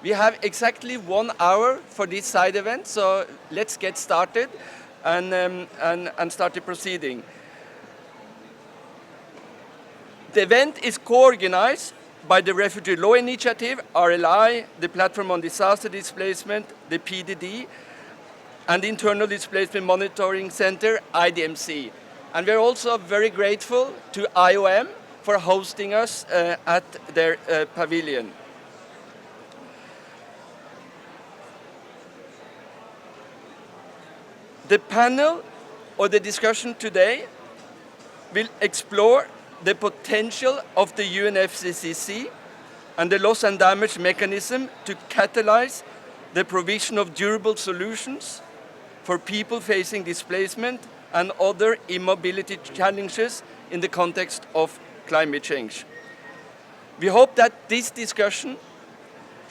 We have exactly 1 hour for this side event, so let's get started and start the proceeding. The event is co-organized by the Refugee Law Initiative, RLI, the Platform on Disaster Displacement, the PDD, and the Internal Displacement Monitoring Center, IDMC. And we're also very grateful to IOM for hosting us at their pavilion. The panel or the discussion today will explore the potential of the UNFCCC and the loss and damage mechanism to catalyze the provision of durable solutions for people facing displacement and other immobility challenges in the context of climate change. We hope that this discussion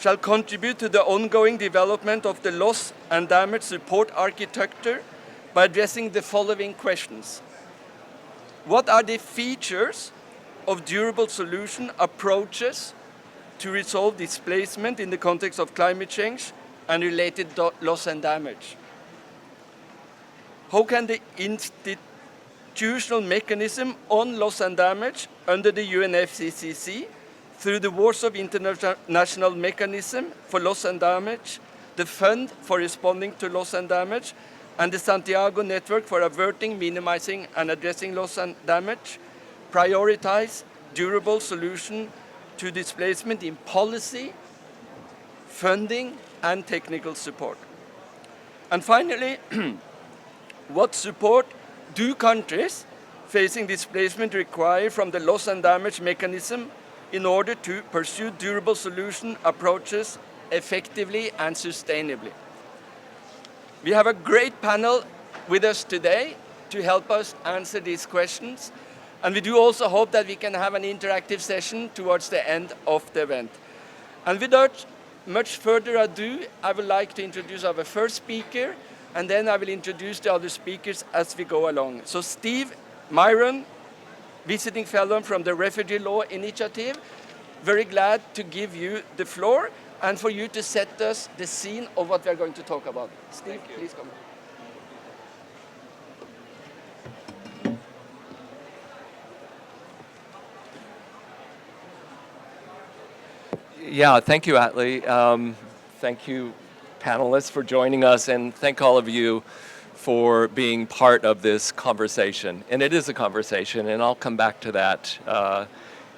shall contribute to the ongoing development of the loss and damage support architecture by addressing the following questions. What are the features of durable solution approaches to resolve displacement in the context of climate change and related loss and damage? How can the institutional mechanism on loss and damage under the UNFCCC through the Warsaw International Mechanism for Loss and Damage, the Fund for Responding to Loss and Damage, and the Santiago Network for Averting, Minimizing, and Addressing Loss and Damage prioritize durable solution to displacement in policy, funding, and technical support? And finally, what support do countries facing displacement require from the loss and damage mechanism in order to pursue durable solution approaches effectively and sustainably? We have a great panel with us today to help us answer these questions. And we do also hope that we can have an interactive session towards the end of the event. And without much further ado, I would like to introduce our first speaker, and then I will introduce the other speakers as we go along. So Steve Myron, visiting fellow from the Refugee Law Initiative, very glad to give you the floor and for you to set us the scene of what we're going to talk about. Steve, please come. Yeah, thank you, Atli. Thank you, panelists, for joining us, and thank all of you for being part of this conversation. And it is a conversation, and I'll come back to that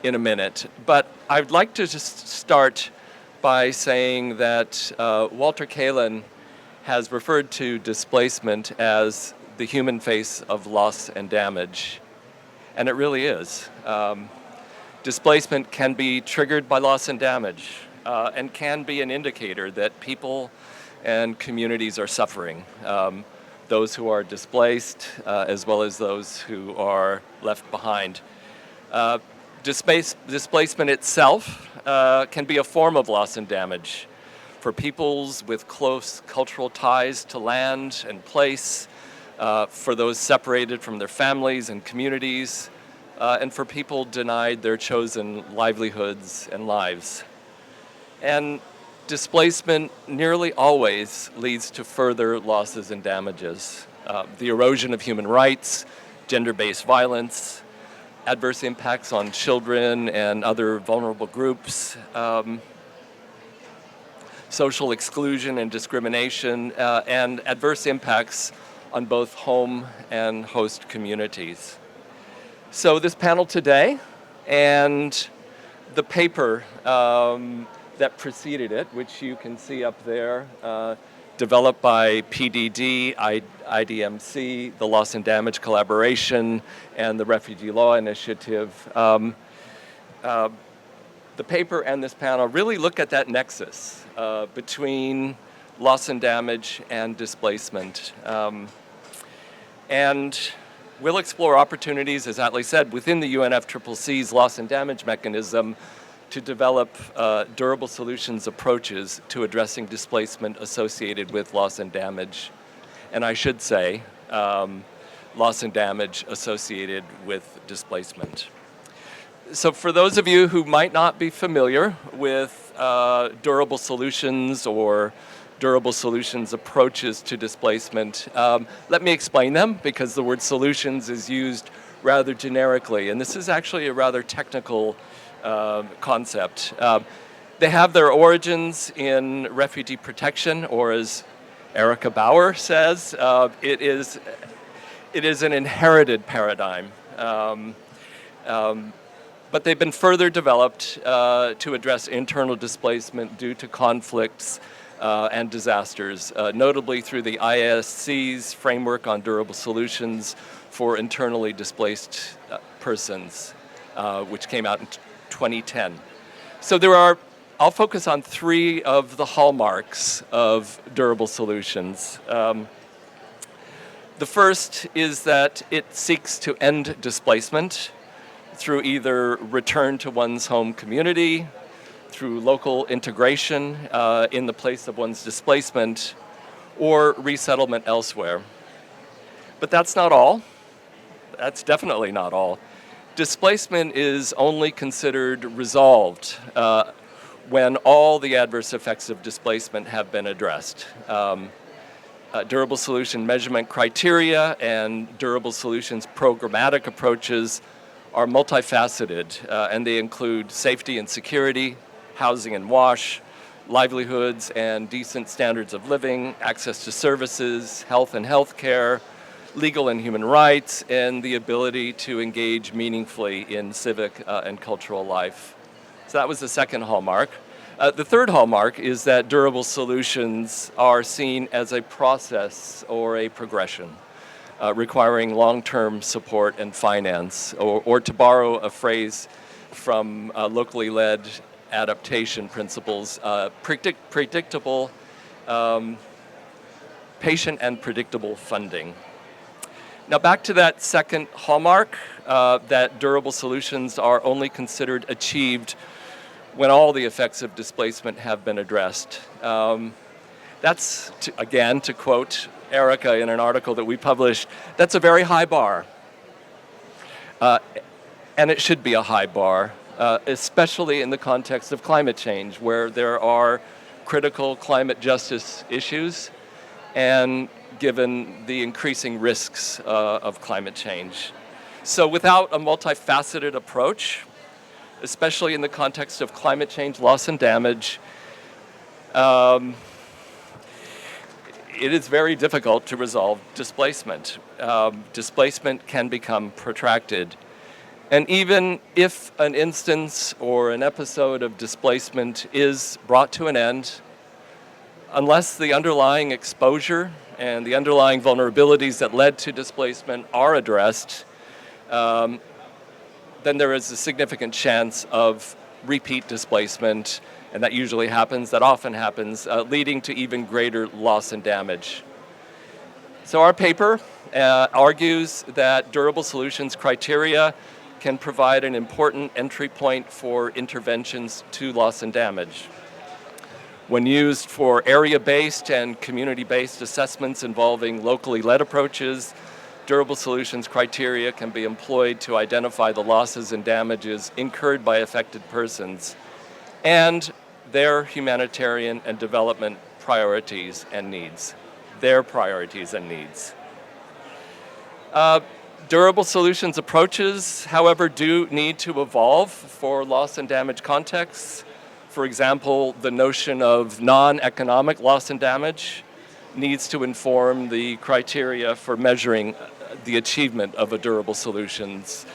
in a minute. But I'd like to just start by saying that Walter Kalin has referred to displacement as the human face of loss and damage, and it really is. Displacement can be triggered by loss and damage and can be an indicator that people and communities are suffering. Those who are displaced as well as those who are left behind. Displacement itself can be a form of loss and damage for peoples with close cultural ties to land and place, for those separated from their families and communities, and for people denied their chosen livelihoods and lives. And displacement nearly always leads to further losses and damages. The erosion of human rights, gender-based violence, adverse impacts on children and other vulnerable groups, social exclusion and discrimination, and adverse impacts on both home and host communities. So this panel today and the paper that preceded it, which you can see up there, developed by PDD, IDMC, the Loss and Damage Collaboration, and the Refugee Law Initiative. The paper and this panel really look at that nexus between loss and damage and displacement. And we'll explore opportunities, as Atli said, within the UNFCCC's loss and damage mechanism to develop durable solutions approaches to addressing displacement associated with loss and damage. And I should say, loss and damage associated with displacement. So for those of you who might not be familiar with durable solutions or durable solutions approaches to displacement, let me explain them because the word solutions is used rather generically, and this is actually a rather technical concept. They have their origins in refugee protection, or as Erica Bauer says, it is an inherited paradigm. But they've been further developed to address internal displacement due to conflicts and disasters, notably through the ISC's framework on durable solutions for internally displaced persons, which came out in 2010. So I'll focus on three of the hallmarks of durable solutions. The first is that it seeks to end displacement through either return to one's home community, through local integration in the place of one's displacement, or resettlement elsewhere. But that's not all. That's definitely not all. Displacement is only considered resolved when all the adverse effects of displacement have been addressed. Durable solution measurement criteria and durable solutions programmatic approaches are multifaceted, and they include safety and security, housing and wash, livelihoods and decent standards of living, access to services, health and health care, legal and human rights, and the ability to engage meaningfully in civic and cultural life. So that was the second hallmark. The third hallmark is that durable solutions are seen as a process or a progression, requiring long-term support and finance, or to borrow a phrase from locally led adaptation principles, predictable, patient and predictable funding. Now back to that second hallmark, that durable solutions are only considered achieved when all the effects of displacement have been addressed. That's, again, to quote Erica in an article that we published, that's a very high bar. And it should be a high bar, especially in the context of climate change, where there are critical climate justice issues and given the increasing risks of climate change. So without a multifaceted approach, especially in the context of climate change, loss and damage, it is very difficult to resolve displacement. Displacement can become protracted. And even if an instance or an episode of displacement is brought to an end, unless the underlying exposure and the underlying vulnerabilities that led to displacement are addressed, then there is a significant chance of repeat displacement, and that usually happens, that often happens, leading to even greater loss and damage. So our paper argues that durable solutions criteria can provide an important entry point for interventions to loss and damage. When used for area-based and community-based assessments involving locally led approaches, durable solutions criteria can be employed to identify the losses and damages incurred by affected persons and their humanitarian and development priorities and needs. Their priorities and needs. Durable solutions approaches, however, do need to evolve for loss and damage contexts. For example, the notion of non-economic loss and damage needs to inform the criteria for measuring the achievement of a durable solutions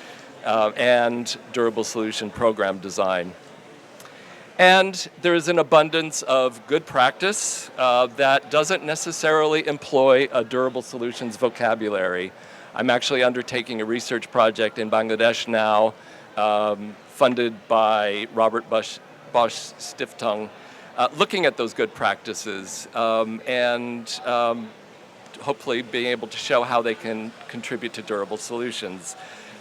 and durable solution program design. And there is an abundance of good practice that doesn't necessarily employ a durable solutions vocabulary. I'm actually undertaking a research project in Bangladesh now, funded by Robert Bosch Stiftung, looking at those good practices and hopefully being able to show how they can contribute to durable solutions.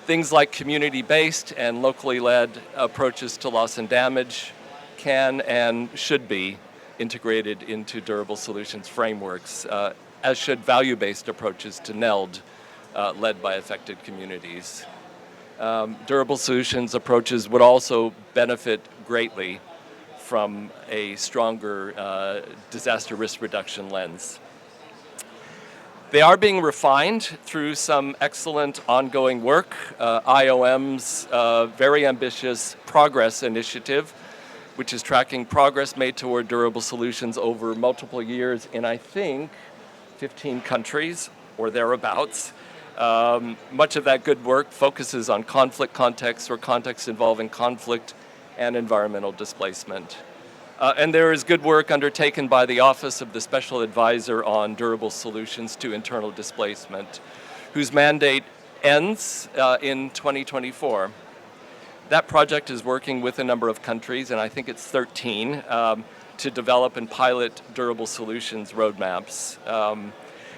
Things like community-based and locally led approaches to loss and damage can and should be integrated into durable solutions frameworks, as should value-based approaches to NELD, led by affected communities. Durable solutions approaches would also benefit greatly from a stronger disaster risk reduction lens. They are being refined through some excellent ongoing work. IOM's very ambitious Progress initiative, which is tracking progress made toward durable solutions over multiple years in, I think, 15 countries or thereabouts. Much of that good work focuses on conflict contexts or contexts involving conflict and environmental displacement. And there is good work undertaken by the Office of the Special Advisor on Durable Solutions to Internal Displacement, whose mandate ends in 2024. That project is working with a number of countries, and I think it's 13, to develop and pilot durable solutions roadmaps.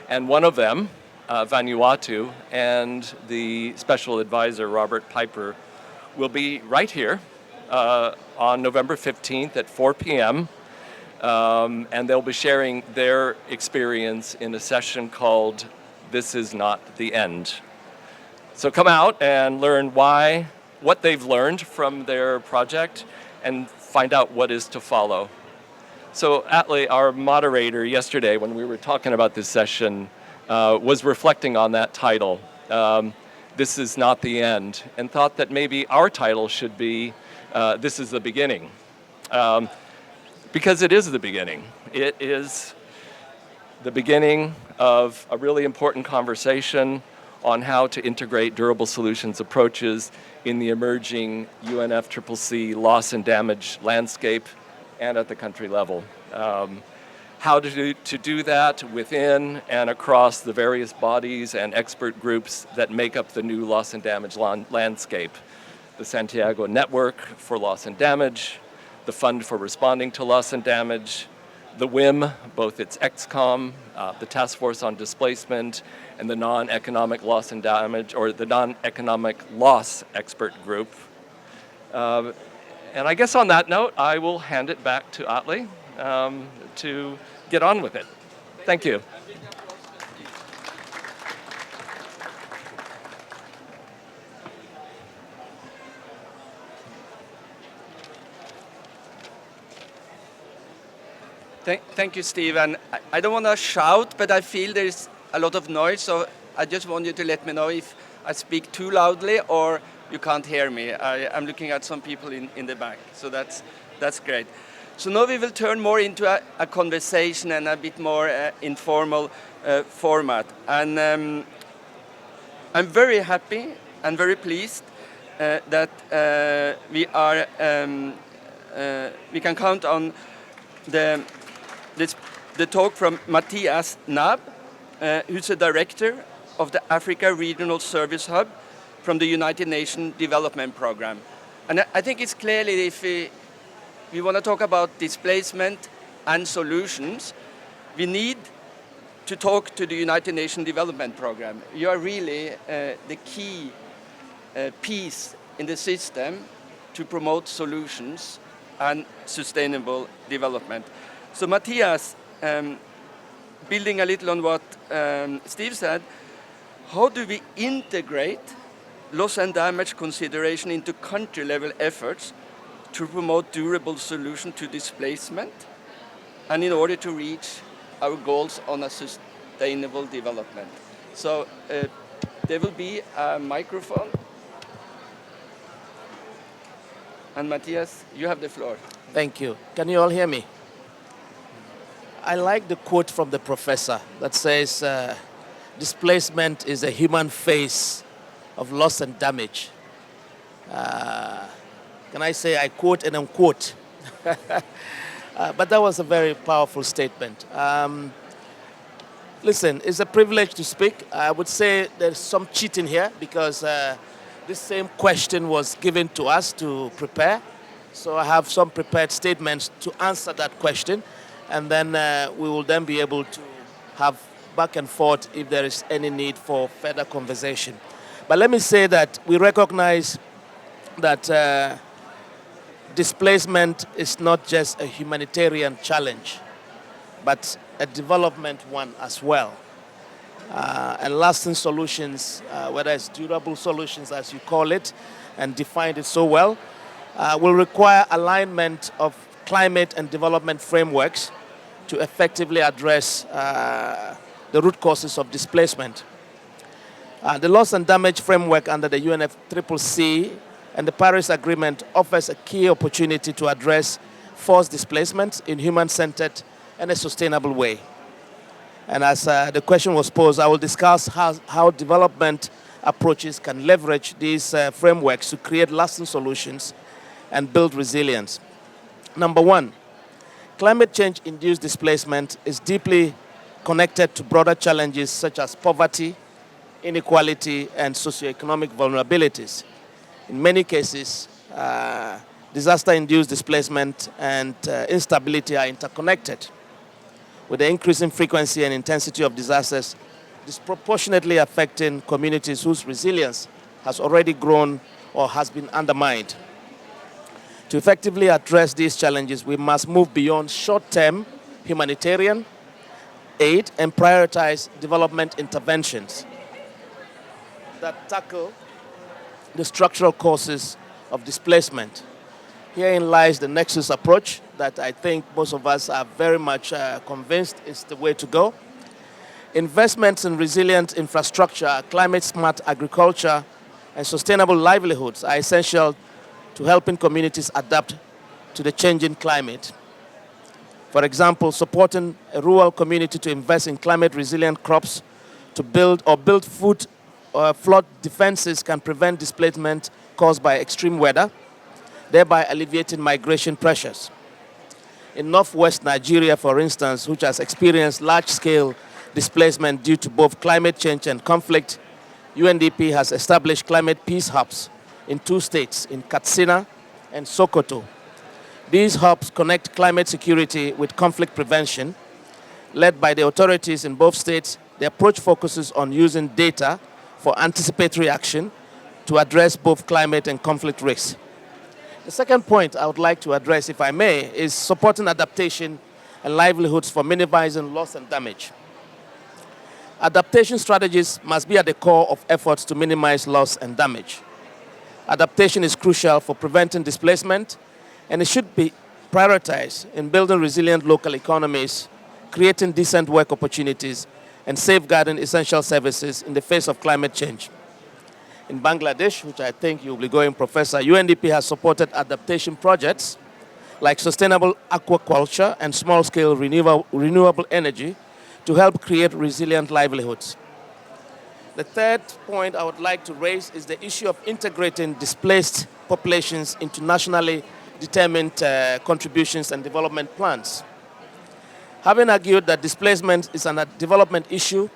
And one of them, Vanuatu, and the Special Advisor, Robert Piper, will be right here on November 15th at 4 p.m. And they'll be sharing their experience in a session called This Is Not the End. So come out and learn what they've learned from their project and find out what is to follow. So Atle, our moderator yesterday when we were talking about this session, was reflecting on that title, This Is Not the End, and thought that maybe our title should be This Is the Beginning. Because it is the beginning. It is the beginning of a really important conversation on how to integrate durable solutions approaches in the emerging UNFCCC loss and damage landscape and at the country level. How to do that within and across the various bodies and expert groups that make up the new loss and damage landscape. The Santiago Network for Loss and Damage, the Fund for Responding to Loss and Damage, the WIM, both its XCOM, the Task Force on Displacement, and the Non-Economic Loss and Damage, or the Non-Economic Loss Expert Group. And I guess on that note, I will hand it back to Atle to get on with it. Thank you. Thank you, Steve. And I don't want to shout, but I feel there's a lot of noise, so I just want you to let me know if I speak too loudly or you can't hear me. I'm looking at some people in the back, so that's great. So now we will turn more into a conversation and a bit more informal format. And I'm very happy and very pleased that we can count on the talk from Matthias Naab, who's the director of the Africa Regional Service Hub from the United Nations Development Programme. And I think it's clearly, if we want to talk about displacement and solutions, we need to talk to the United Nations Development Programme. You are really the key piece in the system to promote solutions and sustainable development. So Matthias, building a little on what Steve said, how do we integrate loss and damage consideration into country-level efforts to promote durable solutions to displacement and in order to reach our goals on a sustainable development? So there will be a microphone. And Matthias, you have the floor. Thank you. Can you all hear me? I like the quote from the professor that says, displacement is a human face of loss and damage. Can I say I quote and unquote? But that was a very powerful statement. Listen, it's a privilege to speak. I would say there's some cheating here because this same question was given to us to prepare. So I have some prepared statements to answer that question. And then we will then be able to have back and forth if there is any need for further conversation. But let me say that we recognize that displacement is not just a humanitarian challenge, but a development one as well. and lasting solutions, whether it's durable solutions as you call it, and defined it so well, will require alignment of climate and development frameworks to effectively address the root causes of displacement. The loss and damage framework under the UNFCCC and the Paris Agreement offers a key opportunity to address forced displacement in human-centered and a sustainable way. And as the question was posed, I will discuss how development approaches can leverage these frameworks to create lasting solutions and build resilience. Number one, climate change-induced displacement is deeply connected to broader challenges such as poverty, inequality, and socioeconomic vulnerabilities. In many cases, disaster-induced displacement and instability are interconnected, with the increasing frequency and intensity of disasters disproportionately affecting communities whose resilience has already grown or has been undermined. To effectively address these challenges, we must move beyond short-term humanitarian aid and prioritize development interventions that tackle the structural causes of displacement. Herein lies the Nexus approach that I think most of us are very much convinced is the way to go. Investments in resilient infrastructure, climate-smart agriculture, and sustainable livelihoods are essential to helping communities adapt to the changing climate. For example, supporting a rural community to invest in climate-resilient crops to build food or flood defenses can prevent displacement caused by extreme weather, thereby alleviating migration pressures. In northwest Nigeria, for instance, which has experienced large-scale displacement due to both climate change and conflict, UNDP has established climate peace hubs in 2 states, in Katsina and Sokoto. These hubs connect climate security with conflict prevention. Led by the authorities in both states, the approach focuses on using data for anticipatory action to address both climate and conflict risks. The second point I would like to address, if I may, is supporting adaptation and livelihoods for minimizing loss and damage. Adaptation strategies must be at the core of efforts to minimize loss and damage. Adaptation is crucial for preventing displacement, and it should be prioritized in building resilient local economies, creating decent work opportunities, and safeguarding essential services in the face of climate change. In Bangladesh, which I think you'll be going, Professor, UNDP has supported adaptation projects like sustainable aquaculture and small-scale renewable energy to help create resilient livelihoods. The third point I would like to raise is the issue of integrating displaced populations into nationally determined contributions and development plans. Having argued that displacement is a development issue,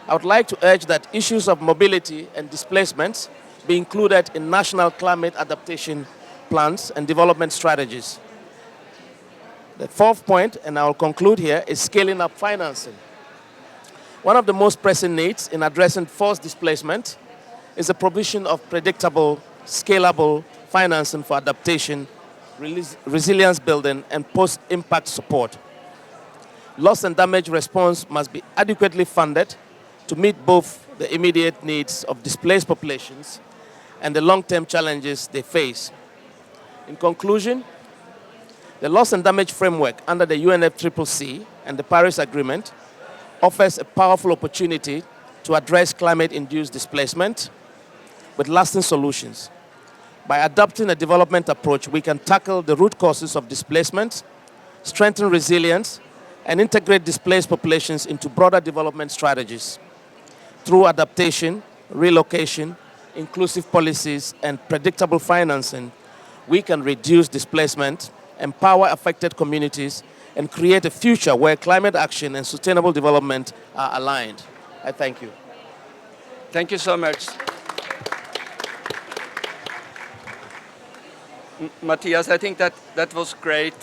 I would like to urge that issues of mobility and displacement be included in national climate adaptation plans and development strategies. The fourth point, and I will conclude here, is scaling up financing. One of the most pressing needs in addressing forced displacement is the provision of predictable, scalable financing for adaptation, resilience building, and post-impact support. Loss and damage response must be adequately funded to meet both the immediate needs of displaced populations and the long-term challenges they face. In conclusion, the loss and damage framework under the UNFCCC and the Paris Agreement offers a powerful opportunity to address climate-induced displacement with lasting solutions. By adopting a development approach, we can tackle the root causes of displacement, strengthen resilience, and integrate displaced populations into broader development strategies. Through adaptation, relocation, inclusive policies, and predictable financing, we can reduce displacement, empower affected communities, and create a future where climate action and sustainable development are aligned. I thank you. Thank you so much. Matthias, I think that was great.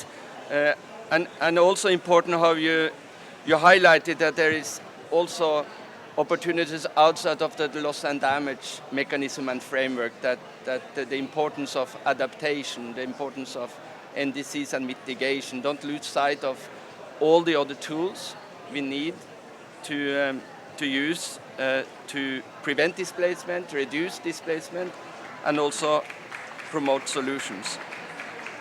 And also important how you highlighted that there is also opportunities outside of the loss and damage mechanism and framework, that the importance of adaptation, the importance of NDCs and mitigation. Don't lose sight of all the other tools we need to to use to prevent displacement, reduce displacement, and also promote solutions.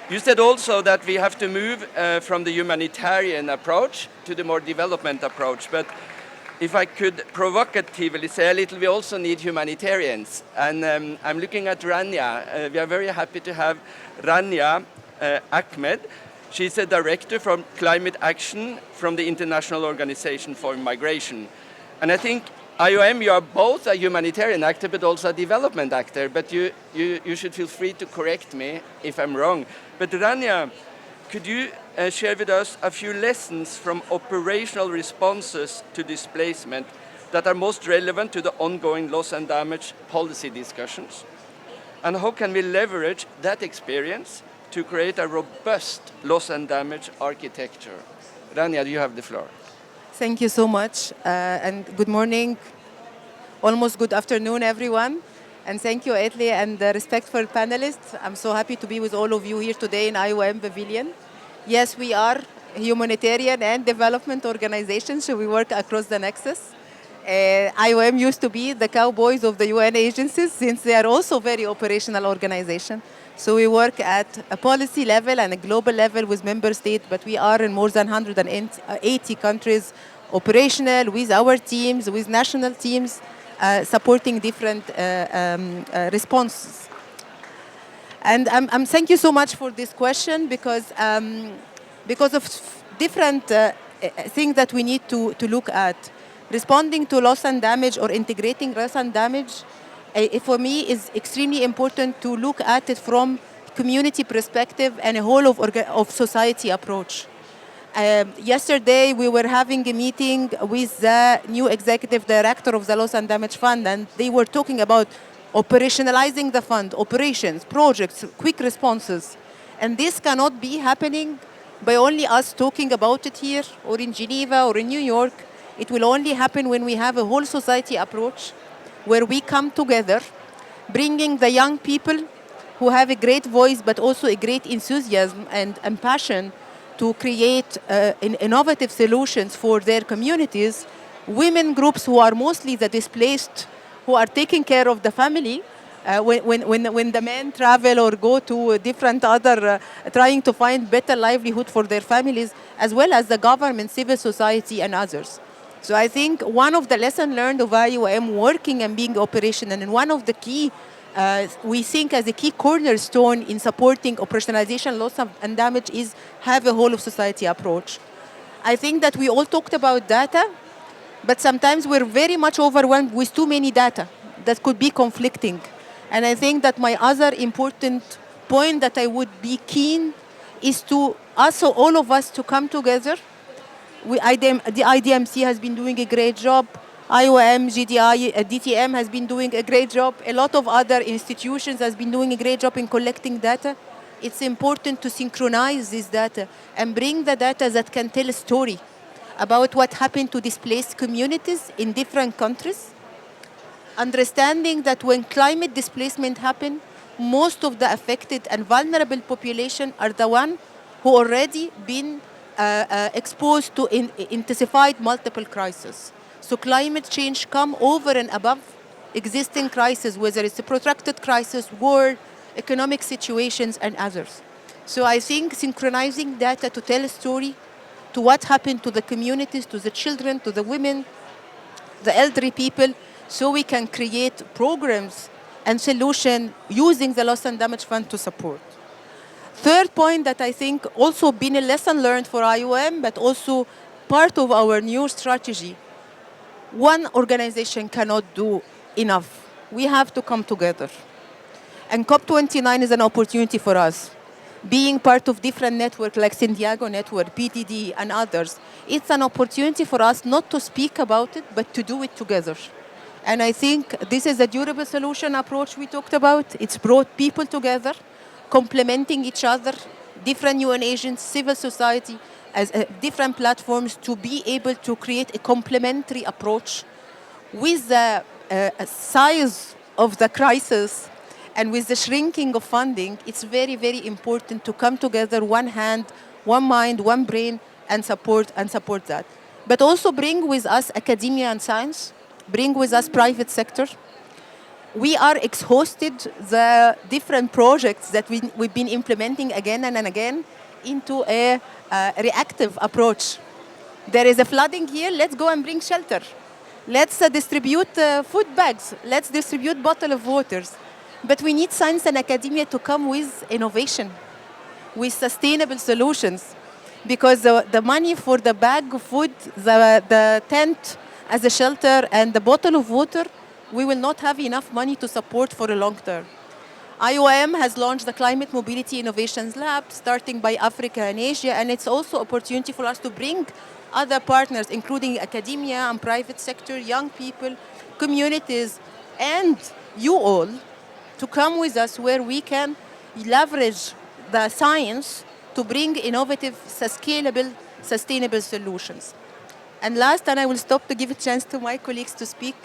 You said also that we have to move from the humanitarian approach to the more development approach, but if I could provocatively say a little, we also need humanitarians. And I'm looking at Rania. We are very happy to have Rania Ahmed. She's a director from Climate Action from the International Organization for Migration. And I think IOM, you are both a humanitarian actor but also a development actor, but you should feel free to correct me if I'm wrong. But Rania, could you share with us a few lessons from operational responses to displacement that are most relevant to the ongoing loss and damage policy discussions? And how can we leverage that experience to create a robust loss and damage architecture? Rania, you have the floor. Thank you so much, and good morning, almost good afternoon, everyone. And thank you, Etley, and respectful panelists. I'm so happy to be with all of you here today in IOM Pavilion. Yes, we are humanitarian and development organizations, so we work across the nexus. IOM used to be the cowboys of the UN agencies, since they are also very operational organization. So we work at a policy level and a global level with member states, but we are in more than 180 countries operational with our teams, with national teams, supporting different responses. And thank you so much for this question because of different things that we need to look at. Responding to loss and damage or integrating loss and damage, for me, is extremely important to look at it from community perspective and a whole of society approach. Yesterday, we were having a meeting with the new executive director of the Loss and Damage Fund, and they were talking about operationalizing the fund, operations, projects, quick responses. And this cannot be happening by only us talking about it here or in Geneva or in New York. It will only happen when we have a whole society approach where we come together, bringing the young people who have a great voice but also a great enthusiasm and passion to create innovative solutions for their communities, women groups who are mostly the displaced, who are taking care of the family, when the men travel or go to different other, trying to find better livelihood for their families, as well as the government, civil society, and others. So I think one of the lessons learned of IOM working and being operational, and one of the key, we think as a key cornerstone in supporting operationalization, loss and damage, is have a whole of society approach. I think that we all talked about data, but sometimes we're very much overwhelmed with too many data that could be conflicting. And I think that my other important point that I would be keen is to also all of us to come together. The IDMC has been doing a great job. IOM, GDI, DTM has been doing a great job. A lot of other institutions has been doing a great job in collecting data. It's important to synchronize this data and bring the data that can tell a story about what happened to displaced communities in different countries. Understanding that when climate displacement happens, most of the affected and vulnerable population are the ones who already been exposed to intensified multiple crises. So climate change come over and above existing crises, whether it's a protracted crisis, war, economic situations, and others. So I think synchronizing data to tell a story to what happened to the communities, to the children, to the women, the elderly people, so we can create programs and solutions using the Loss and Damage Fund to support. Third point that I think also been a lesson learned for IOM, but also part of our new strategy. One organization cannot do enough. We have to come together. And COP29 is an opportunity for us. Being part of different networks like San Diego Network, PDD, and others, it's an opportunity for us not to speak about it, but to do it together. And I think this is a durable solution approach we talked about. It's brought people together, complementing each other, different UN agents, civil society, as different platforms to be able to create a complementary approach with the size of the crisis and with the shrinking of funding. It's very, very important to come together, one hand, one mind, one brain, and support that. but also bring with us academia and science, bring with us private sector. We are exhausted the different projects that we've been implementing again and again into a reactive approach. There is a flooding here, let's go and bring shelter. Let's distribute food bags. Let's distribute bottle of waters. But we need science and academia to come with innovation, with sustainable solutions. Because the money for the bag of food, the tent as a shelter, and the bottle of water, we will not have enough money to support for a long term. IOM has launched the Climate Mobility Innovations Lab, starting by Africa and Asia, and it's also an opportunity for us to bring other partners, including academia and private sector, young people, communities, and you all, to come with us where we can leverage the science to bring innovative, scalable, sustainable solutions. And last, and I will stop to give a chance to my colleagues to speak,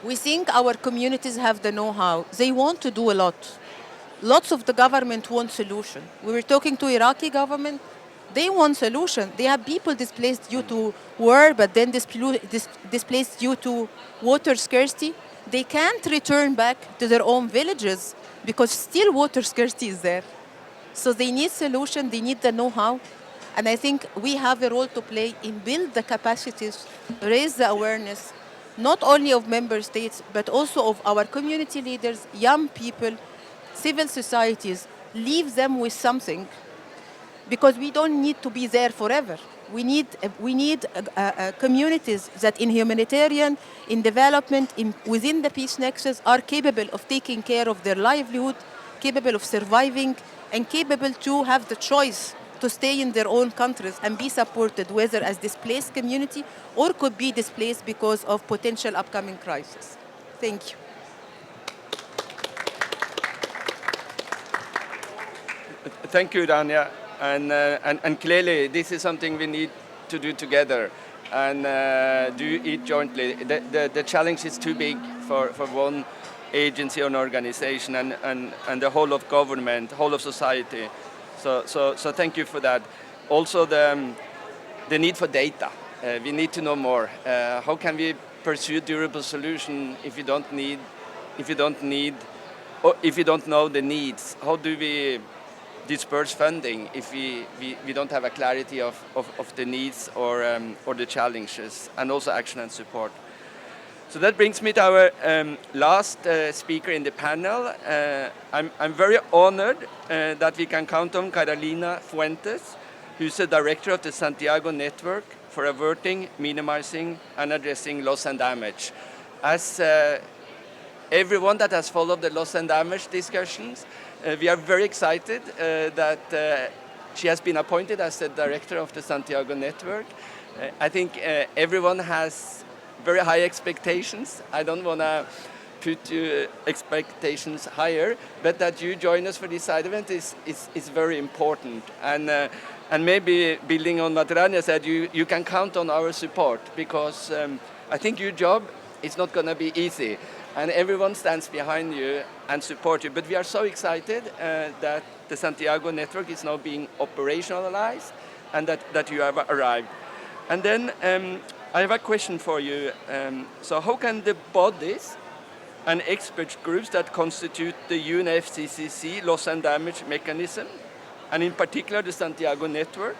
we think our communities have the know-how. They want to do a lot. Lots of the government want solution. We were talking to Iraqi government. They want solution. They have people displaced due to war, but then displaced due to water scarcity. They can't return back to their own villages because still water scarcity is there. So they need solution, they need the know-how. And I think we have a role to play in build the capacities, raise the awareness, not only of member states, but also of our community leaders, young people, civil societies, leave them with something, because we don't need to be there forever. We need communities that in humanitarian, in development, within the peace nexus are capable of taking care of their livelihood, capable of surviving, and capable to have the choice to stay in their own countries and be supported, whether as displaced community or could be displaced because of potential upcoming crisis. Thank you. Thank you, Rania. And clearly, this is something we need to do together and do it jointly. The challenge is too big for one agency or organization and the whole of government, whole of society. So thank you for that. Also, the need for data. We need to know more. How can we pursue durable solution if you don't know the needs? How do we disperse funding if we don't have a clarity of the needs or the challenges, and also action and support? So that brings me to our last speaker in the panel. I'm very honored that we can count on Carolina Fuentes, who's the director of the Santiago Network for Averting, Minimizing, and Addressing Loss and Damage. As everyone that has followed the loss and damage discussions, we are very excited that she has been appointed as the director of the Santiago Network. I think everyone has very high expectations. I don't want to put expectations higher, but that you join us for this side event is very important. And maybe building on what Rania said, you can count on our support, because I think your job is not going to be easy. And everyone stands behind you and support you. But we are so excited that the Santiago Network is now being operationalized and that you have arrived. And then I have a question for you. So how can the bodies and expert groups that constitute the UNFCCC loss and damage mechanism, and in particular the Santiago Network,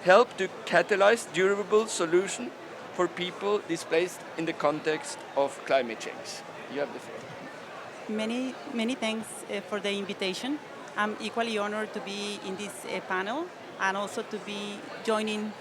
help to catalyze durable solution for people displaced in the context of climate change? You have the floor. Many thanks for the invitation. I'm equally honored to be in this panel and also to be joining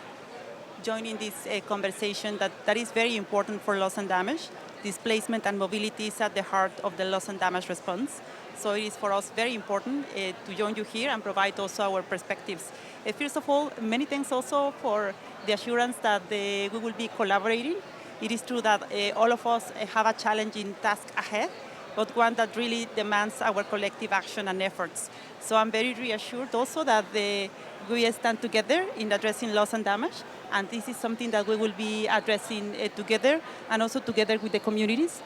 this conversation that is very important for loss and damage. Displacement and mobility is at the heart of the loss and damage response. So it is for us very important to join you here and provide also our perspectives. First of all, many thanks also for the assurance that we will be collaborating. It is true that all of us have a challenging task ahead, but one that really demands our collective action and efforts. So I'm very reassured also that we stand together in addressing loss and damage, and this is something that we will be addressing together, and also together with the communities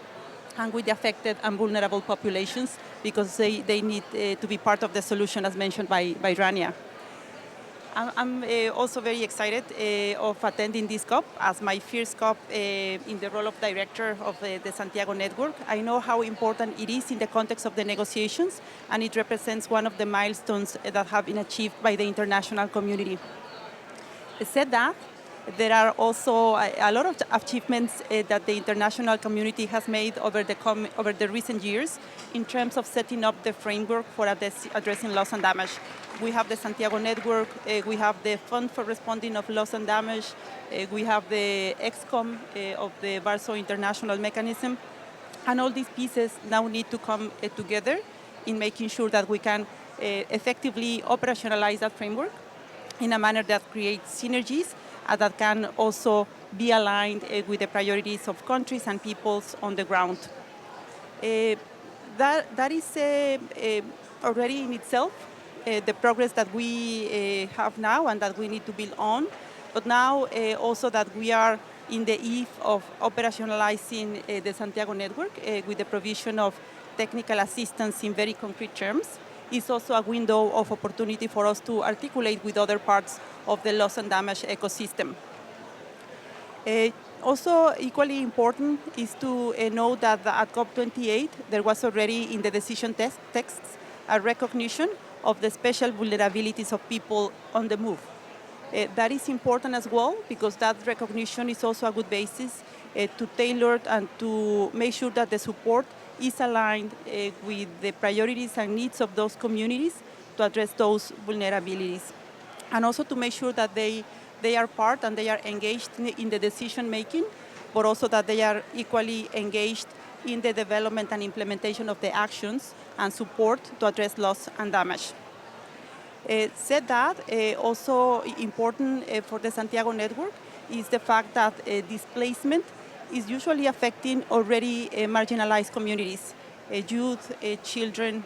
and with the affected and vulnerable populations, because they need to be part of the solution, as mentioned by Rania. I'm also very excited of attending this COP as my first COP in the role of director of the Santiago Network. I know how important it is in the context of the negotiations, and it represents one of the milestones that have been achieved by the international community. Said that, there are also a lot of achievements that the international community has made over the recent years in terms of setting up the framework for addressing loss and damage. We have the Santiago Network, we have the Fund for Responding of Loss and Damage, we have the EXCOM of the Warsaw International Mechanism, and all these pieces now need to come together in making sure that we can effectively operationalize that framework in a manner that creates synergies that can also be aligned with the priorities of countries and peoples on the ground. That is already in itself the progress that we have now and that we need to build on. But now also that we are in the eve of operationalizing the Santiago Network with the provision of technical assistance in very concrete terms, is also a window of opportunity for us to articulate with other parts of the loss and damage ecosystem. Also equally important is to note that at COP28 there was already in the decision texts a recognition of the special vulnerabilities of people on the move. That is important as well because that recognition is also a good basis to tailor and to make sure that the support is aligned with the priorities and needs of those communities to address those vulnerabilities. And also to make sure that they are part and they are engaged in the decision making, but also that they are equally engaged in the development and implementation of the actions and support to address loss and damage. Said that, also important for the Santiago Network is the fact that displacement is usually affecting already marginalized communities, youth, children,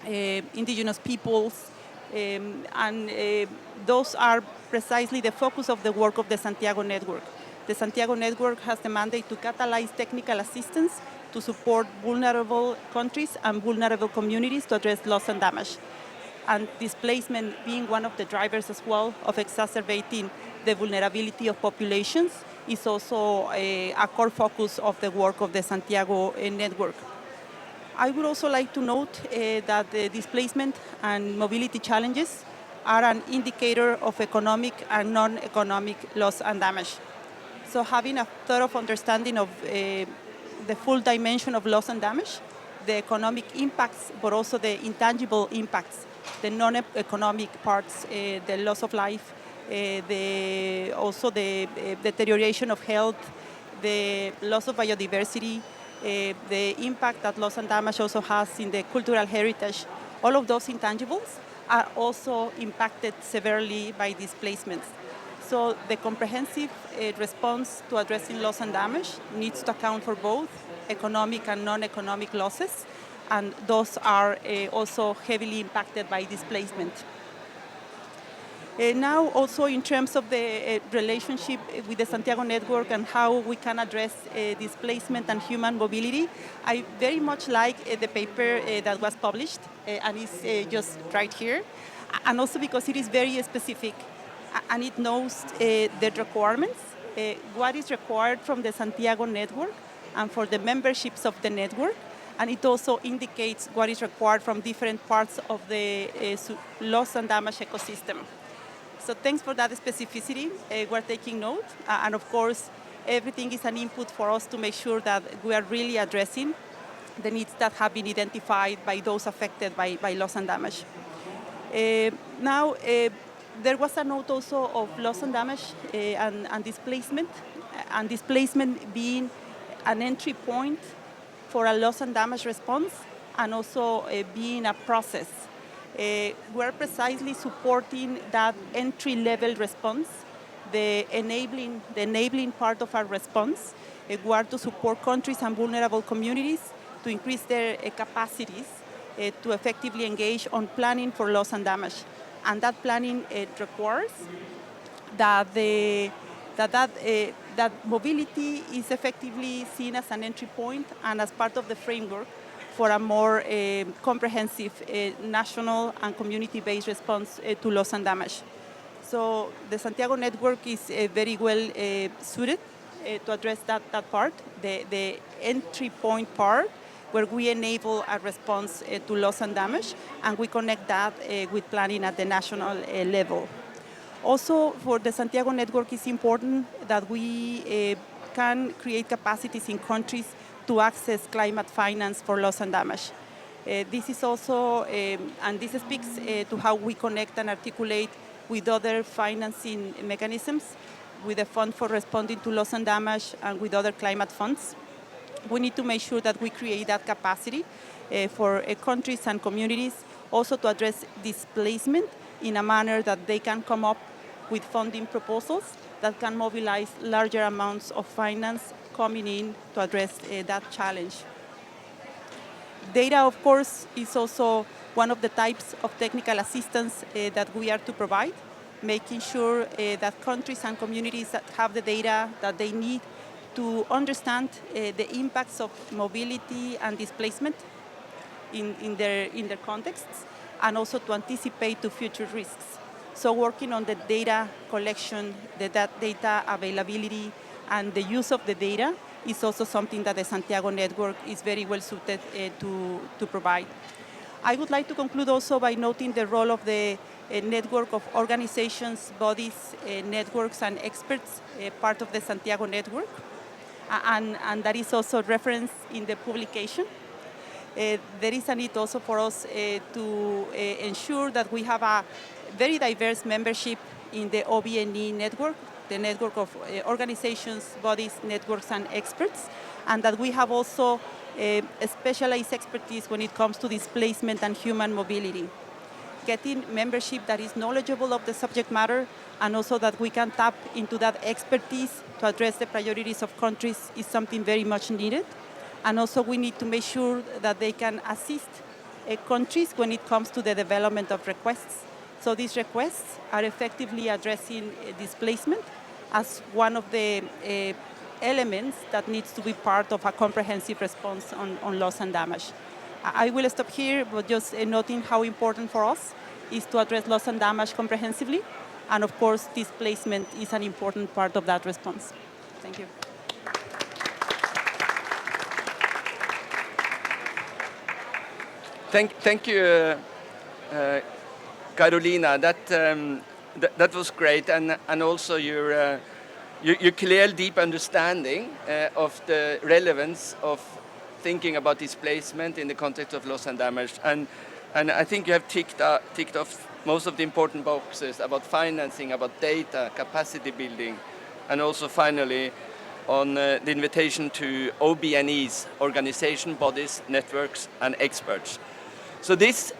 indigenous peoples, and those are precisely the focus of the work of the Santiago Network. The Santiago Network has the mandate to catalyze technical assistance to support vulnerable countries and vulnerable communities to address loss and damage. And displacement being one of the drivers as well of exacerbating the vulnerability of populations is also a core focus of the work of the Santiago Network. I would also like to note that the displacement and mobility challenges are an indicator of economic and non-economic loss and damage. So having a thorough understanding of the full dimension of loss and damage, the economic impacts, but also the intangible impacts, the non-economic parts, the loss of life, also the deterioration of health, the loss of biodiversity, the impact that loss and damage also has in the cultural heritage. All of those intangibles are also impacted severely by displacements. So the comprehensive response to addressing loss and damage needs to account for both economic and non-economic losses, and those are also heavily impacted by displacement. Now also in terms of the relationship with the Santiago Network and how we can address displacement and human mobility, I very much like the paper that was published and is just right here, and also because it is very specific and it knows the requirements, what is required from the Santiago Network and for the memberships of the network, and it also indicates what is required from different parts of the loss and damage ecosystem. So thanks for that specificity. We're taking note, and of course, everything is an input for us to make sure that we are really addressing the needs that have been identified by those affected by loss and damage. Now, there was a note also of loss and damage and displacement being an entry point for a loss and damage response, and also being a process. We're precisely supporting that entry-level response, the enabling part of our response. We are to support countries and vulnerable communities to increase their capacities to effectively engage on planning for loss and damage. And that planning requires that that mobility is effectively seen as an entry point and as part of the framework for a more comprehensive national and community-based response to loss and damage. So the Santiago network is very well suited to address that part, the entry point part, where we enable a response to loss and damage, and we connect that with planning at the national level. Also, for the Santiago network, it's important that we can create capacities in countries to access climate finance for loss and damage. This is also, and this speaks to how we connect and articulate with other financing mechanisms, with the Fund for Responding to Loss and Damage and with other climate funds. We need to make sure that we create that capacity for countries and communities also to address displacement in a manner that they can come up with funding proposals that can mobilize larger amounts of finance coming in to address that challenge. Data, of course, is also one of the types of technical assistance that we are to provide, making sure that countries and communities that have the data that they need to understand the impacts of mobility and displacement in their contexts, and also to anticipate to future risks. So working on the data collection, the data availability, and the use of the data is also something that the Santiago network is very well suited to provide. I would like to conclude also by noting the role of the network of organizations, bodies, networks, and experts, part of the Santiago network, and that is also referenced in the publication. There is a need also for us to ensure that we have a very diverse membership in the OBNE network, the network of organizations, bodies, networks, and experts, and that we have also a specialized expertise when it comes to displacement and human mobility. Getting membership that is knowledgeable of the subject matter, and also that we can tap into that expertise to address the priorities of countries is something very much needed. And also we need to make sure that they can assist countries when it comes to the development of requests. So these requests are effectively addressing displacement as one of the elements that needs to be part of a comprehensive response on loss and damage. I will stop here, but just noting how important for us is to address loss and damage comprehensively. And of course, displacement is an important part of that response. Thank you. Thank you, Carolina. That was great, and also your clear, deep understanding of the relevance of thinking about displacement in the context of loss and damage. And I think you have ticked off most of the important boxes about financing, about data, capacity building, and also finally on the invitation to OBNEs, organization, bodies, networks, and experts. So this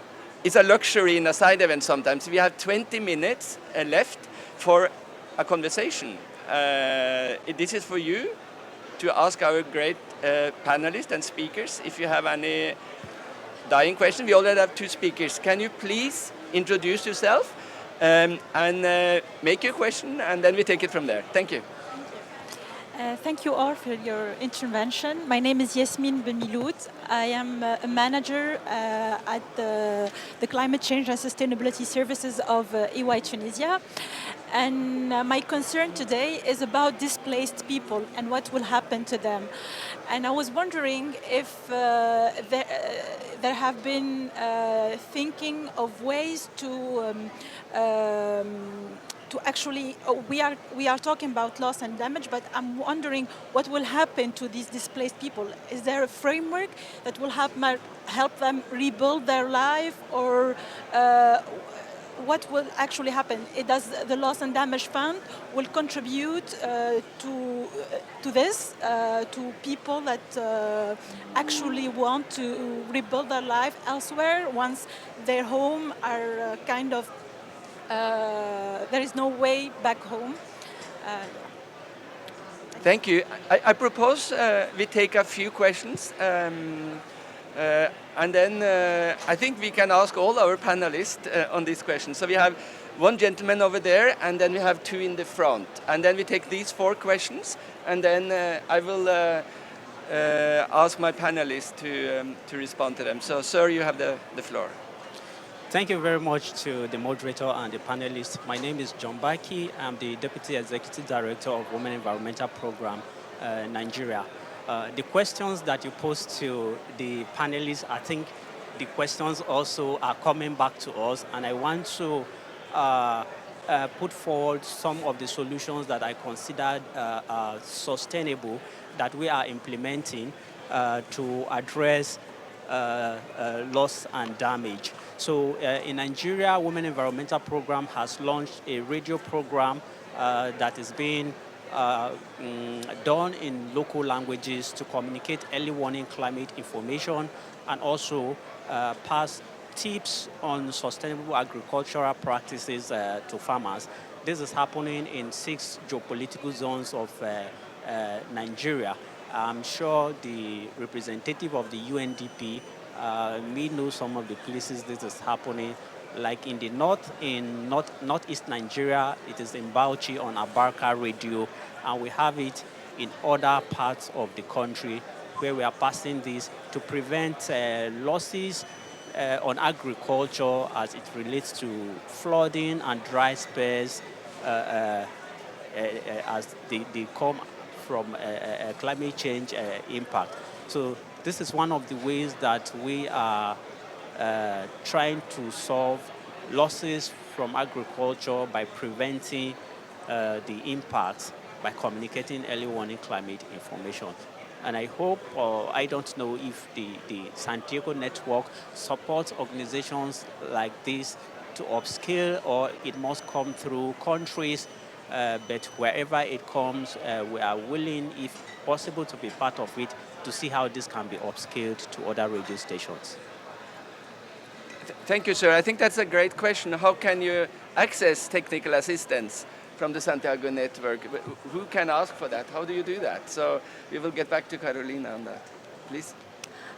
is a luxury in a side event sometimes. We have 20 minutes left for a conversation. This is for you to ask our great panelists and speakers if you have any dying question. We already have two speakers. Can you please introduce yourself and make your question, and then we take it from there. Thank you. Thank you all for your intervention. My name is Yasmine Beniloud. I am a manager at the Climate Change and Sustainability Services of EY Tunisia. And my concern today is about displaced people and what will happen to them. And I was wondering if there have been thinking of ways to actually, we are talking about loss and damage, but I'm wondering what will happen to these displaced people. Is there a framework that will help them rebuild their life, or what will actually happen? Does the Loss and Damage Fund will contribute to this, to people that actually want to rebuild their life elsewhere once their home are kind of there is no way back home. Thank you. I propose we take a few questions, and then I think we can ask all our panelists on these questions. So we have one gentleman over there, and then we have two in the front. And then we take these 4 questions, and then I will ask my panelists to respond to them. So, sir, you have the floor. Thank you very much to the moderator and the panelists. My name is John Baki. I'm the Deputy Executive Director of Women Environmental Program, Nigeria. The questions that you posed to the panelists, I think the questions also are coming back to us, and I want to put forward some of the solutions that I considered sustainable that we are implementing to address loss and damage. So in Nigeria, Women Environmental Program has launched a radio program that is being done in local languages to communicate early warning climate information and also pass tips on sustainable agricultural practices to farmers. This is happening in 6 geopolitical zones of Nigeria. I'm sure the representative of the UNDP may know some of the places this is happening. Like in the northeast Nigeria, it is in Bauchi on Abarka Radio, and we have it in other parts of the country where we are passing this to prevent losses on agriculture as it relates to flooding and dry spells as they come from climate change impact. So this is one of the ways that we are trying to solve losses from agriculture by preventing the impacts by communicating early warning climate information. And I hope, or I don't know if the Santiago Network supports organizations like this to upscale, or it must come through countries, but wherever it comes, we are willing, if possible, to be part of it to see how this can be upscaled to other radio stations. Thank you, sir. I think that's a great question. How can you access technical assistance from the Santiago Network? Who can ask for that? How do you do that? So we will get back to Carolina on that. Please.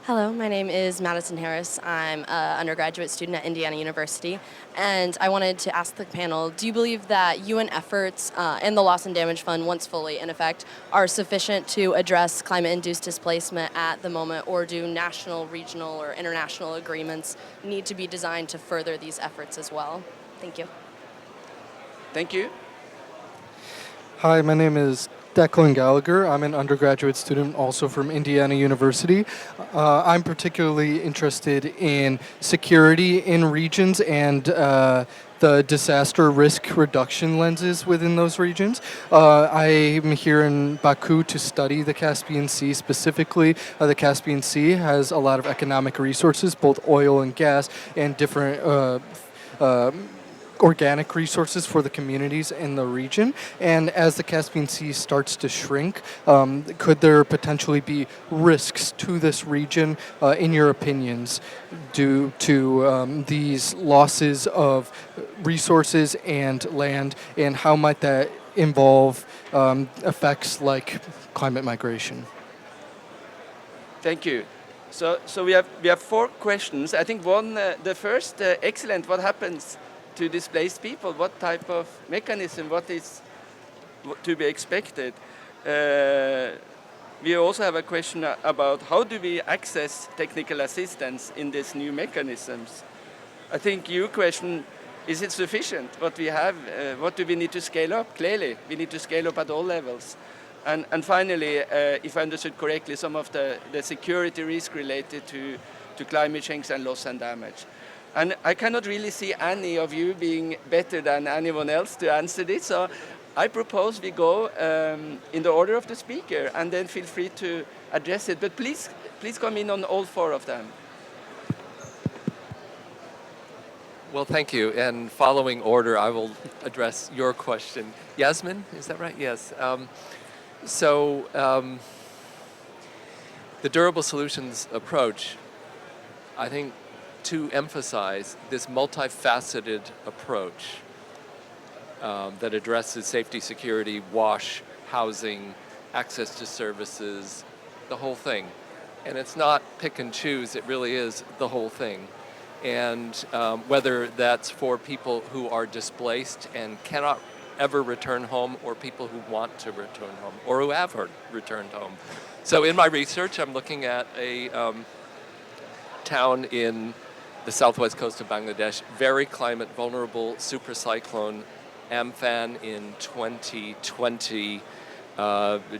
Hello, my name is Madison Harris. I'm an undergraduate student at Indiana University, and I wanted to ask the panel, do you believe that UN efforts and the Loss and Damage Fund, once fully in effect, are sufficient to address climate-induced displacement at the moment, or do national, regional, or international agreements need to be designed to further these efforts as well? Thank you. Thank you. Hi, my name is Declan Gallagher. I'm an undergraduate student also from Indiana University. I'm particularly interested in security in regions and the disaster risk reduction lenses within those regions. I'm here in Baku to study the Caspian Sea specifically. The Caspian Sea has a lot of economic resources, both oil and gas, and different organic resources for the communities in the region. And as the Caspian Sea starts to shrink, could there potentially be risks to this region, in your opinions, due to these losses of resources and land, and how might that involve effects like climate migration? Thank you. So we have 4 questions. I think the first, excellent. What happens to displaced people? What type of mechanism? What is to be expected? We also have a question about how do we access technical assistance in these new mechanisms? I think your question, is it sufficient what we have? What do we need to scale up? Clearly, we need to scale up at all levels. And finally, if I understood correctly, some of the security risk related to climate change and loss and damage. And I cannot really see any of you being better than anyone else to answer this. So I propose we go in the order of the speaker, and then feel free to address it. But please come in on all 4 of them. Well, thank you. And following order, I will address your question. Yasmin, is that right? Yes. The durable solutions approach, I think, to emphasize this multifaceted approach that addresses safety, security, wash, housing, access to services, the whole thing. And it's not pick and choose, it really is the whole thing. And whether that's for people who are displaced and cannot ever return home, or people who want to return home, or who have returned home. So in my research, I'm looking at a town in the southwest coast of Bangladesh, very climate vulnerable supercyclone Amphan in 2020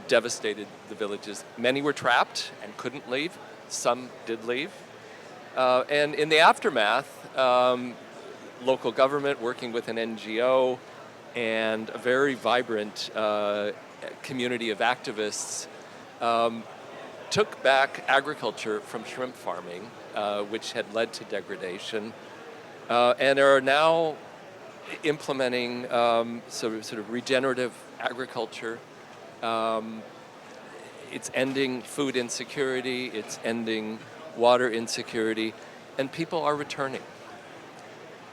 devastated the villages. Many were trapped and couldn't leave. Some did leave. And in the aftermath, local government working with an NGO and a very vibrant community of activists took back agriculture from shrimp farming, which had led to degradation, and are now implementing sort of regenerative agriculture. It's ending food insecurity, it's ending water insecurity, and people are returning,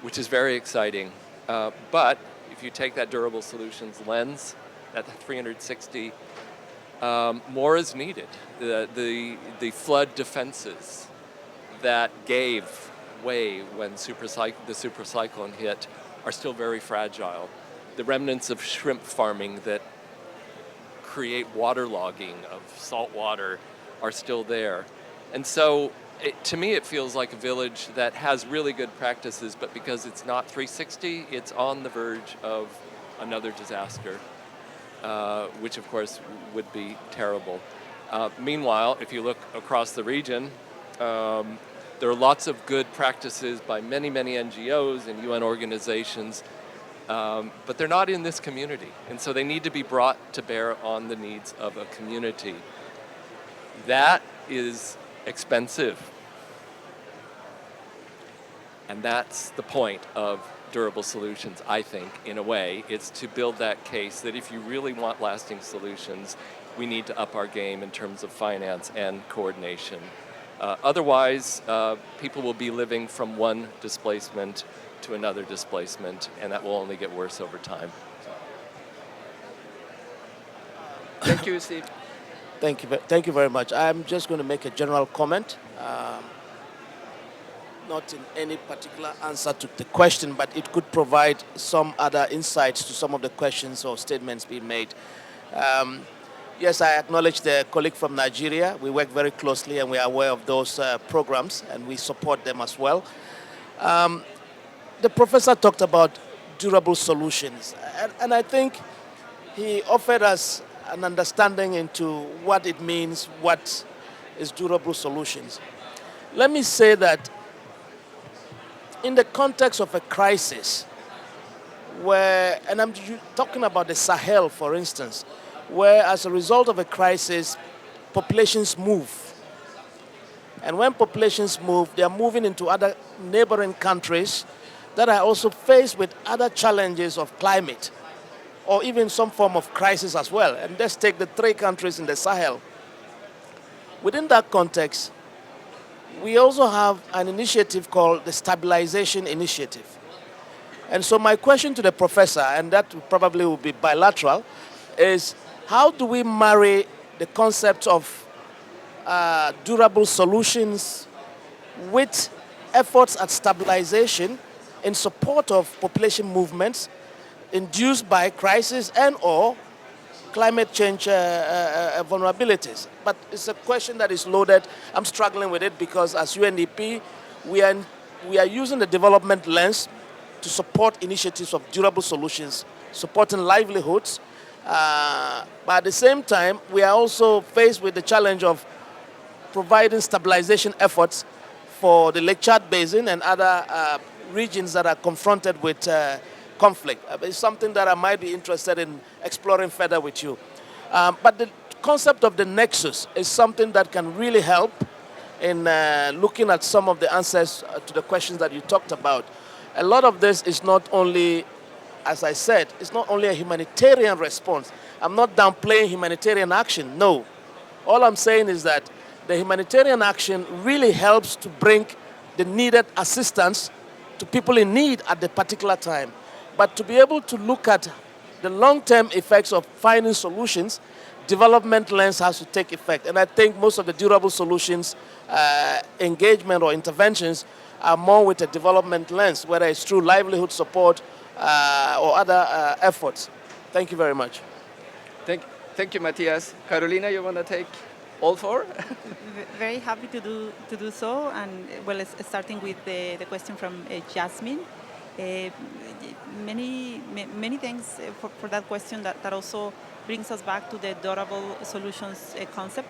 which is very exciting. But if you take that durable solutions lens, that 360, more is needed. The flood defenses that gave way when the supercyclone hit are still very fragile. The remnants of shrimp farming that create waterlogging of salt water are still there. And so to me it feels like a village that has really good practices, but because it's not 360, it's on the verge of another disaster, which of course would be terrible. Meanwhile, if you look across the region, there are lots of good practices by many, many NGOs and UN organizations, but they're not in this community. And so they need to be brought to bear on the needs of a community. That is expensive. And that's the point of durable solutions, I think, in a way. It's to build that case that if you really want lasting solutions, we need to up our game in terms of finance and coordination. Otherwise, people will be living from one displacement to another displacement, and that will only get worse over time. Thank you, Steve. Thank you very much. I'm just going to make a general comment, not in any particular answer to the question, but it could provide some other insights to some of the questions or statements being made. Yes, I acknowledge the colleague from Nigeria. We work very closely and we are aware of those programs and we support them as well. The professor talked about durable solutions, and I think he offered us an understanding into what it means, what is durable solutions. Let me say that in the context of a crisis, where, and I'm talking about the Sahel, for instance, where as a result of a crisis, populations move. And when populations move, they are moving into other neighboring countries that are also faced with other challenges of climate, or even some form of crisis as well. And let's take the 3 countries in the Sahel. Within that context, we also have an initiative called the Stabilization Initiative. And so my question to the professor, and that probably will be bilateral, is how do we marry the concept of durable solutions with efforts at stabilization in support of population movements induced by crisis and or climate change vulnerabilities? But it's a question that is loaded. I'm struggling with it because as UNDP, we are using the development lens to support initiatives of durable solutions, supporting livelihoods. But at the same time, we are also faced with the challenge of providing stabilization efforts for the Lake Chad Basin and other regions that are confronted with conflict. It's something that I might be interested in exploring further with you. But the concept of the nexus is something that can really help in looking at some of the answers to the questions that you talked about. A lot of this is not only, as I said, it's not only a humanitarian response. I'm not downplaying humanitarian action, no. All I'm saying is that the humanitarian action really helps to bring the needed assistance to people in need at the particular time. But to be able to look at the long-term effects of finding solutions, development lens has to take effect. And I think most of the durable solutions engagement or interventions are more with a development lens, whether it's through livelihood support or other efforts. Thank you very much. Thank you, Matthias. Carolina, you want to take? All four? Very happy to do so, and well, starting with the question from Jasmine. Uh, many thanks for that question. That also brings us back to the durable solutions concept.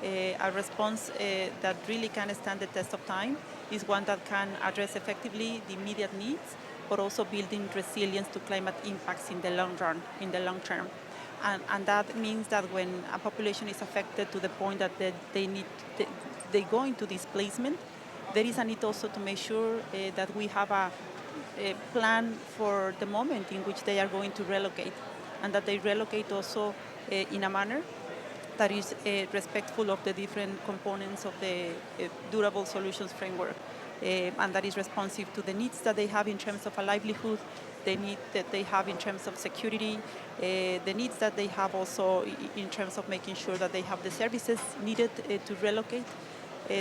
A response that really can stand the test of time is one that can address effectively the immediate needs, but also building resilience to climate impacts in the long run, in the long term. And that means that when a population is affected to the point that they go into displacement, there is a need also to make sure that we have a plan for the moment in which they are going to relocate, and that they relocate also in a manner that is respectful of the different components of the durable solutions framework, and that is responsive to the needs that they have in terms of a livelihood, the need that they have in terms of security, the needs that they have also in terms of making sure that they have the services needed to relocate.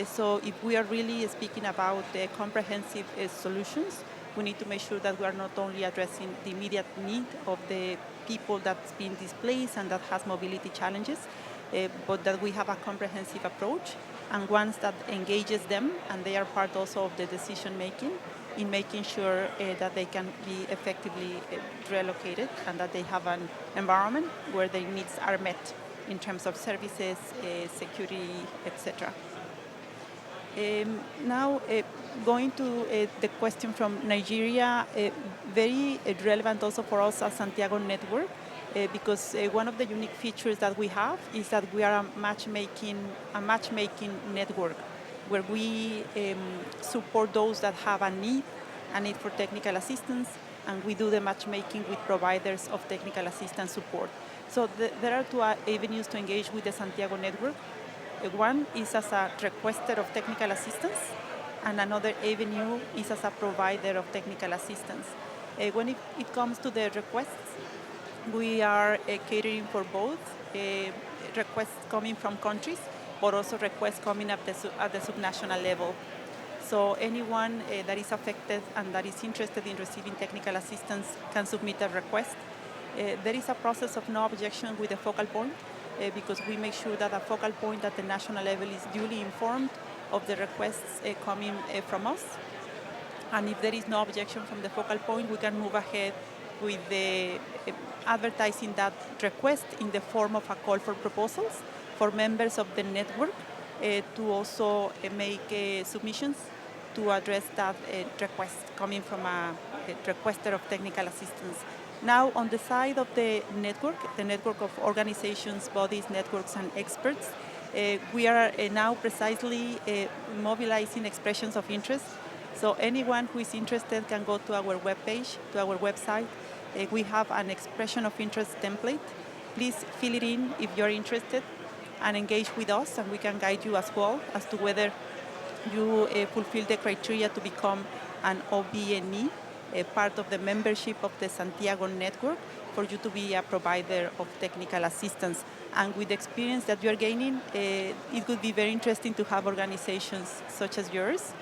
So if we are really speaking about comprehensive solutions, we need to make sure that we are not only addressing the immediate need of the people that's been displaced and that has mobility challenges, but that we have a comprehensive approach, and one that engages them, and they are part also of the decision making in making sure that they can be effectively relocated, and that they have an environment where their needs are met in terms of services, security, etc. Now, going to the question from Nigeria, very relevant also for us as Santiago Network, because one of the unique features that we have is that we are a matchmaking network, where we support those that have a need for technical assistance, and we do the matchmaking with providers of technical assistance support. So there are two avenues to engage with the Santiago Network. One is as a requester of technical assistance, and another avenue is as a provider of technical assistance. When it comes to the requests, we are catering for both requests coming from countries, but also requests coming at the subnational level. So anyone that is affected and that is interested in receiving technical assistance can submit a request. There is a process of no objection with the focal point, because we make sure that a focal point at the national level is duly informed of the requests coming from us. And if there is no objection from the focal point, we can move ahead with the advertising that request in the form of a call for proposals for members of the network to also make submissions to address that request coming from a requester of technical assistance. Now, on the side of the network of organizations, bodies, networks, and experts, we are now precisely mobilizing expressions of interest. So anyone who is interested can go to our webpage, to our website. We have an expression of interest template. Please fill it in if you're interested and engage with us, and we can guide you as well as to whether you fulfill the criteria to become an OBNE, part of the membership of the Santiago Network, for you to be a provider of technical assistance. And with the experience that you are gaining, it would be very interesting to have organizations such as yours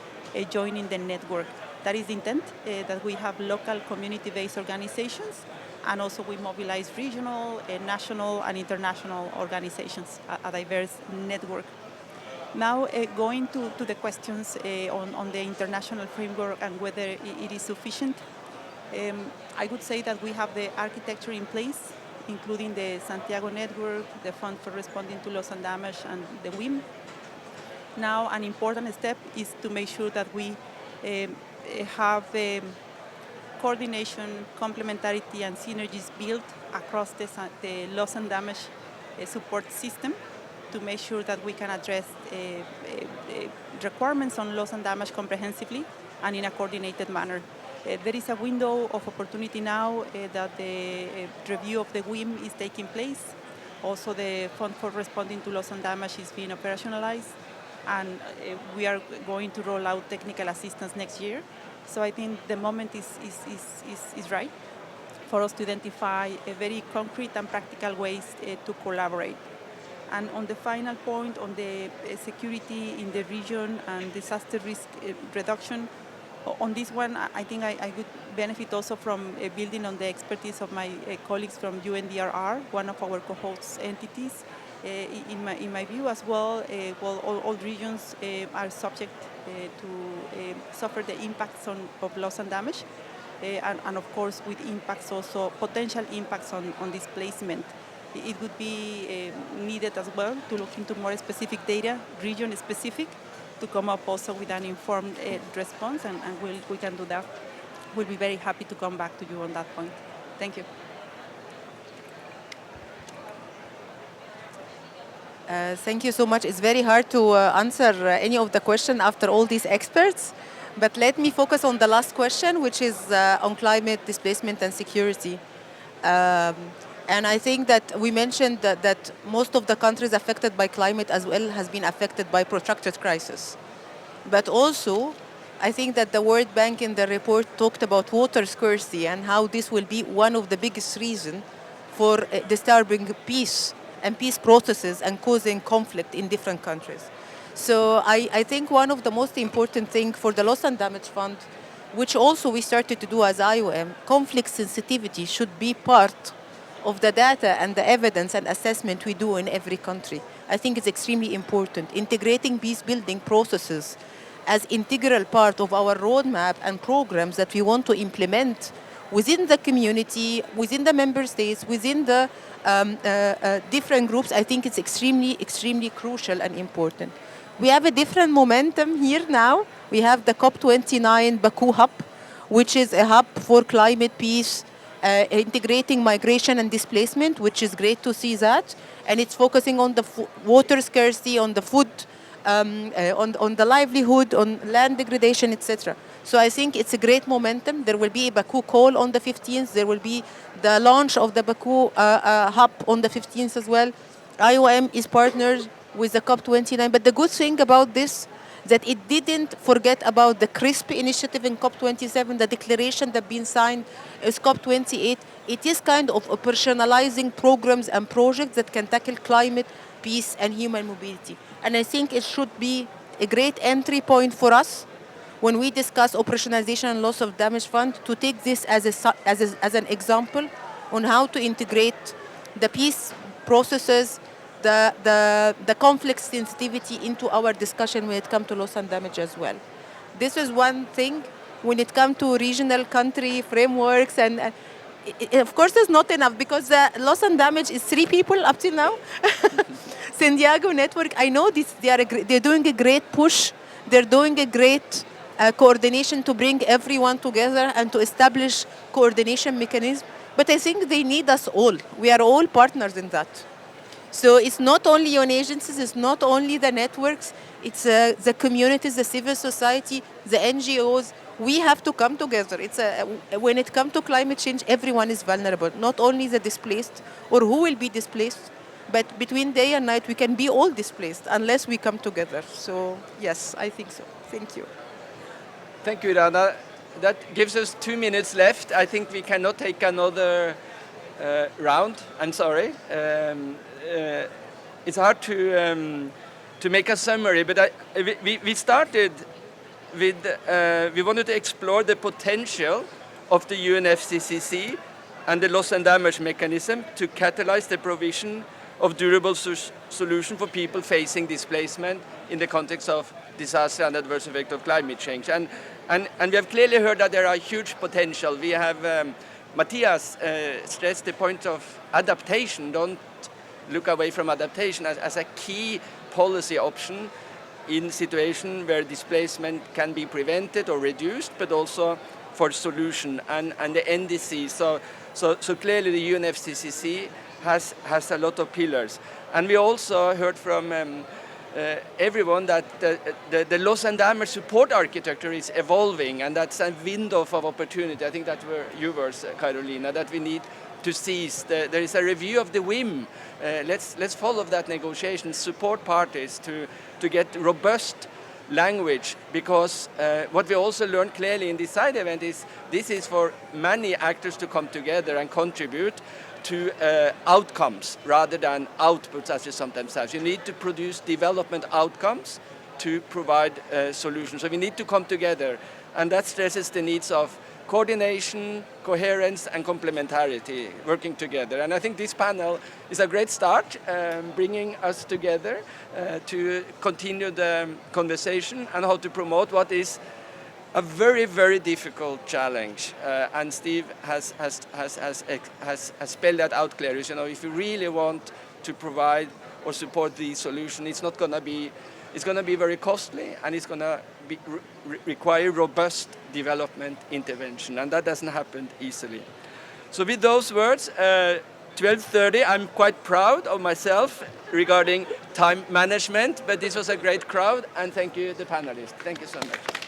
joining the network. That is the intent, that we have local community-based organizations, and also we mobilize regional, national, and international organizations, a diverse network. Now, going to the questions on the international framework and whether it is sufficient, I would say that we have the architecture in place, including the Santiago Network, the Fund for Responding to Loss and Damage, and the WIM. Now, an important step is to make sure that we have coordination, complementarity, and synergies built across the loss and damage support system, to make sure that we can address requirements on loss and damage comprehensively and in a coordinated manner. There is a window of opportunity now that the review of the WIM is taking place. Also, the Fund for Responding to Loss and Damage is being operationalized, and we are going to roll out technical assistance next year. So I think the moment is right for us to identify very concrete and practical ways to collaborate. And on the final point, on the security in the region and disaster risk reduction, On this one, I think I would benefit also from building on the expertise of my colleagues from UNDRR, one of our co-host entities. In my view as well, all regions are subject to suffer the impacts of loss and damage, and of course with impacts also, potential impacts on displacement. It would be needed as well to look into more specific data, region specific, to come up also with an informed response, and we can do that. We'll be very happy to come back to you on that point. Thank you. Thank you so much. It's very hard to answer any of the question after all these experts, but let me focus on the last question, which is on climate, displacement, and security. And I think that we mentioned that most of the countries affected by climate as well has been affected by protracted crisis. But also, I think that the World Bank in the report talked about water scarcity and how this will be one of the biggest reasons for disturbing peace and peace processes and causing conflict in different countries. So I think one of the most important things for the Loss and Damage Fund, which also we started to do as IOM, conflict sensitivity should be part of the data and the evidence and assessment we do in every country. I think it's extremely important. Integrating peace building processes as integral part of our roadmap and programs that we want to implement within the community, within the member states, within the different groups, I think it's extremely, extremely crucial and important. We have a different momentum here now. We have the COP29 Baku Hub, which is a hub for climate peace, integrating migration and displacement, which is great to see that. And it's focusing on the water scarcity, on the food, on the livelihood, on land degradation, etc. So I think it's a great momentum. There will be a Baku call on the 15th. There will be the launch of the Baku hub on the 15th as well. IOM is partnered with the COP29. But the good thing about this, that it didn't forget about the CRISP initiative in COP27, the declaration that been signed is COP28. It is kind of operationalizing programs and projects that can tackle climate, peace, and human mobility. And I think it should be a great entry point for us when we discuss operationalization and loss of damage fund, to take this as an example on how to integrate the peace processes, the conflict sensitivity into our discussion when it comes to loss and damage as well. This is one thing. When it comes to regional country frameworks, and of course it's not enough, because the loss and damage is 3 people up till now. San Diego Network, I know this, they're doing a great push. They're doing a great coordination to bring everyone together and to establish coordination mechanism. But I think they need us all. We are all partners in that. So it's not only UN agencies, it's not only the networks, it's the communities, the civil society, the NGOs. We have to come together. When it comes to climate change, everyone is vulnerable, not only the displaced or who will be displaced, but between day and night, we can be all displaced unless we come together. So yes, I think so. Thank you. Thank you, Rana. That gives us 2 minutes left. I think we cannot take another round. I'm sorry. It's hard to make a summary, but we started with, we wanted to explore the potential of the UNFCCC and the loss and damage mechanism to catalyze the provision of durable solution for people facing displacement in the context of disaster and adverse effect of climate change. And we have clearly heard that there are huge potential. We have, Matthias stressed the point of adaptation. Don't look away from adaptation as a key policy option in situation where displacement can be prevented or reduced, but also for solution and the NDC. So clearly the UNFCCC has a lot of pillars. And we also heard from everyone that the loss and damage support architecture is evolving, and that's a window of opportunity. I think that were your words, Carolina, that we need to seize. There is a review of the WIM. Let's follow that negotiation, support parties to get robust language, because what we also learned clearly in this side event is this is for many actors to come together and contribute to outcomes rather than outputs, as you sometimes have. You need to produce development outcomes to provide solutions. So we need to come together. and that stresses the needs of coordination, coherence, and complementarity working together. And I think this panel is a great start, bringing us together to continue the conversation and how to promote what is a very, very difficult challenge. And Steve has spelled that out clearly. If you really want to provide or support the solution, it's going to be very costly, and it's going to require robust development intervention, and that doesn't happen easily. So with those words, 12:30, I'm quite proud of myself regarding time management, but this was a great crowd, and thank you, the panelists. Thank you so much.